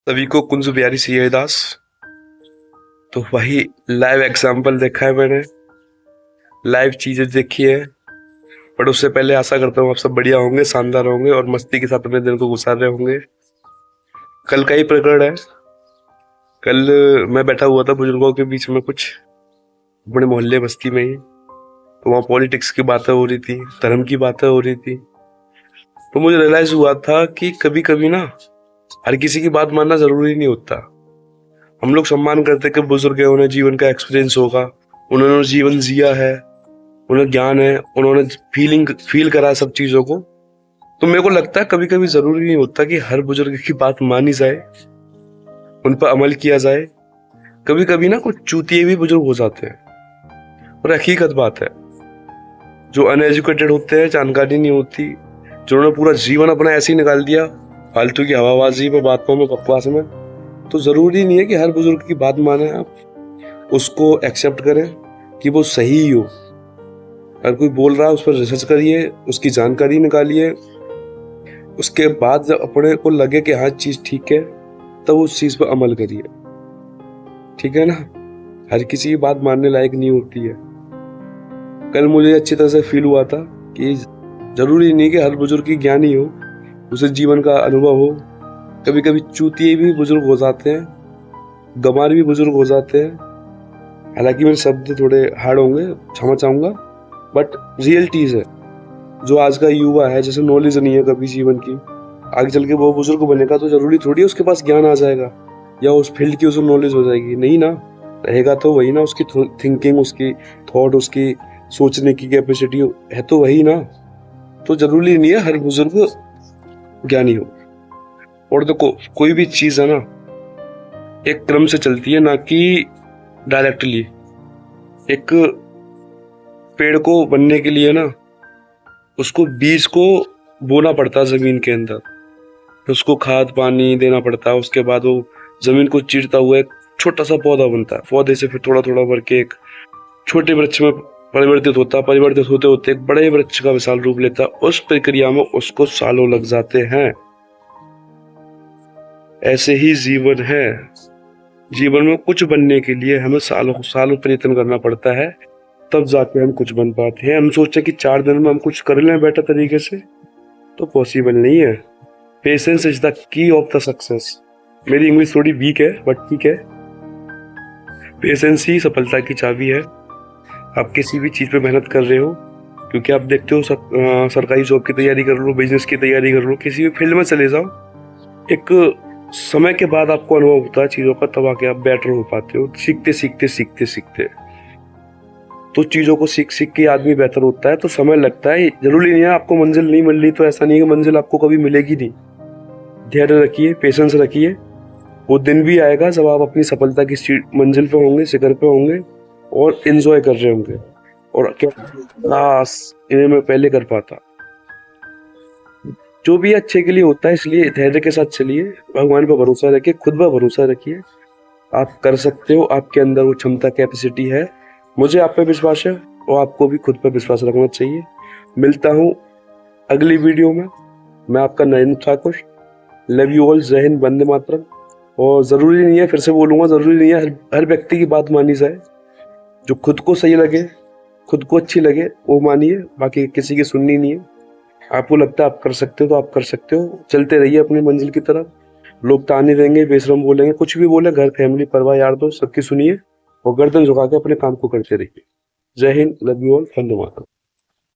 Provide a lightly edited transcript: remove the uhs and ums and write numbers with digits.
सभी को कुंज बिहारी सी है दास। तो वही लाइव एग्जाम्पल देखा है मैंने, लाइव चीजें देखी है। बट उससे पहले आशा करता हूँ आप सब बढ़िया होंगे, शानदार होंगे और मस्ती के साथ अपने दिन को गुजार रहे होंगे। कल का ही प्रकरण है। कल मैं बैठा हुआ था बुजुर्गों के बीच में, कुछ अपने मोहल्ले बस्ती में ही। तो वहाँ पॉलिटिक्स की बातें हो रही थी, धर्म की बातें हो रही थी। तो मुझे रियलाइज हुआ था कि कभी कभी ना हर किसी की बात मानना जरूरी नहीं होता। हम लोग सम्मान करते कि बुजुर्ग है, उन्हें जीवन का एक्सपीरियंस होगा, उन्होंने जीवन जिया है, उन्हें ज्ञान है, उन्होंने फील करा सब चीजों को। तो मेरे को लगता है कभी कभी जरूरी नहीं होता कि हर बुजुर्ग की बात मानी जाए, उन पर अमल किया जाए। कभी कभी ना कुछ चूतिए भी बुजुर्ग हो जाते हैं, और हकीकत बात है। जो अनएजुकेटेड होते हैं, जानकारी नहीं होती, जिन्होंने पूरा जीवन अपना ऐसे ही निकाल दिया फालतू की हवाबाजी में, बातों में, बकवास में। तो जरूरी नहीं है कि हर बुजुर्ग की बात माने आप, उसको एक्सेप्ट करें कि वो सही ही हो। अगर कोई बोल रहा है उस पर रिसर्च करिए, उसकी जानकारी निकालिए, उसके बाद जब अपने को लगे कि हाँ चीज ठीक है, तब उस चीज पर अमल करिए। ठीक है ना? हर किसी की बात मानने लायक नहीं होती है। कल मुझे अच्छी तरह से फील हुआ था कि जरूरी नहीं कि हर बुजुर्ग की ज्ञानी हो, उसे जीवन का अनुभव हो। कभी कभी चूतिए भी बुजुर्ग हो जाते हैं, गंवार भी बुजुर्ग हो जाते हैं। हालांकि मेरे शब्द थोड़े हार्ड होंगे, क्षमा चाहूंगा, बट रियल चीज है। जो आज का युवा है, जैसे नॉलेज नहीं है कभी जीवन की, आगे चल के वो बुजुर्ग बनेगा तो जरूरी थोड़ी उसके पास ज्ञान आ जाएगा या उस फील्ड की उसे नॉलेज हो जाएगी। नहीं ना, रहेगा तो वही ना, उसकी थिंकिंग, उसकी थॉट, उसकी सोचने की कैपेसिटी है तो वही ना। तो जरूरी नहीं है हर बुजुर्ग ज्ञानी हो। और देखो, कोई भी चीज है ना, एक क्रम से चलती है, ना कि डायरेक्टली। एक पेड़ को बनने के लिए ना उसको बीज को बोना पड़ता है जमीन के अंदर, फिर उसको खाद पानी देना पड़ता है। उसके बाद वो जमीन को चीरता हुआ एक छोटा सा पौधा बनता है, पौधे से फिर थोड़ा थोड़ा बढ़ के एक छोटे वृक्ष में परिवर्तित होता है, परिवर्तित होते होते एक बड़े वृक्ष का विशाल रूप लेता है। उस प्रक्रिया में उसको सालों लग जाते हैं। ऐसे ही जीवन है। जीवन में कुछ बनने के लिए हमें सालों सालों प्रयत्न करना पड़ता है, तब जाके हम कुछ बन पाते हैं। हम सोचते कि 4 दिन में हम कुछ कर लें बेटर तरीके से, तो पॉसिबल नहीं है। Patience is the key of the success. मेरी इंग्लिश थोड़ी वीक है, बट ठीक है। पेशेंस ही सफलता की चाबी है। आप किसी भी चीज पे मेहनत कर रहे हो, क्योंकि आप देखते हो सरकारी जॉब की तैयारी कर लो, बिजनेस की तैयारी कर लो, किसी भी फील्ड में चले जाओ, एक समय के बाद आपको अनुभव होता है चीजों का, तब आके आप बेटर हो पाते हो। सीखते सीखते सीखते सीखते तो चीजों को सीख सीख के आदमी बेहतर होता है। तो समय लगता है, जरूरी नहीं है आपको मंजिल नहीं मिल रही तो ऐसा नहीं है कि मंजिल आपको कभी मिलेगी नहीं। धैर्य रखिए, पेशेंस रखिए। वो दिन भी आएगा जब आप अपनी सफलता की मंजिल पे होंगे, शिखर पे होंगे और एंजॉय कर रहे होंगे, और क्या काश इन्हें मैं पहले कर पाता। जो भी अच्छे के लिए होता है, इसलिए धैर्य के साथ चलिए, भगवान पर भरोसा रखिए, खुद पर भरोसा रखिए। आप कर सकते हो, आपके अंदर वो क्षमता, कैपेसिटी है। मुझे आप पे विश्वास है और आपको भी खुद पर विश्वास रखना चाहिए। मिलता हूँ अगली वीडियो में। मैं आपका Narendra Thakur. Love you all. जय हिंद, वंदे मातरम। और जरूरी नहीं है, फिर से बोलूंगा, जरूरी नहीं है हर व्यक्ति की बात मानी जाए। जो खुद को सही लगे, खुद को अच्छी लगे, वो मानिए, बाकी किसी की सुननी नहीं है। आपको लगता है आप कर सकते हो तो आप कर सकते हो। चलते रहिए अपनी मंजिल की तरफ। लोग ताने देंगे, बेशरम बोलेंगे, कुछ भी बोले, घर फैमिली परिवार यार दोस्त सबकी सुनिए और गर्दन झुका के अपने काम को करते रहिए। जय Hind, love you all, Vande Mataram.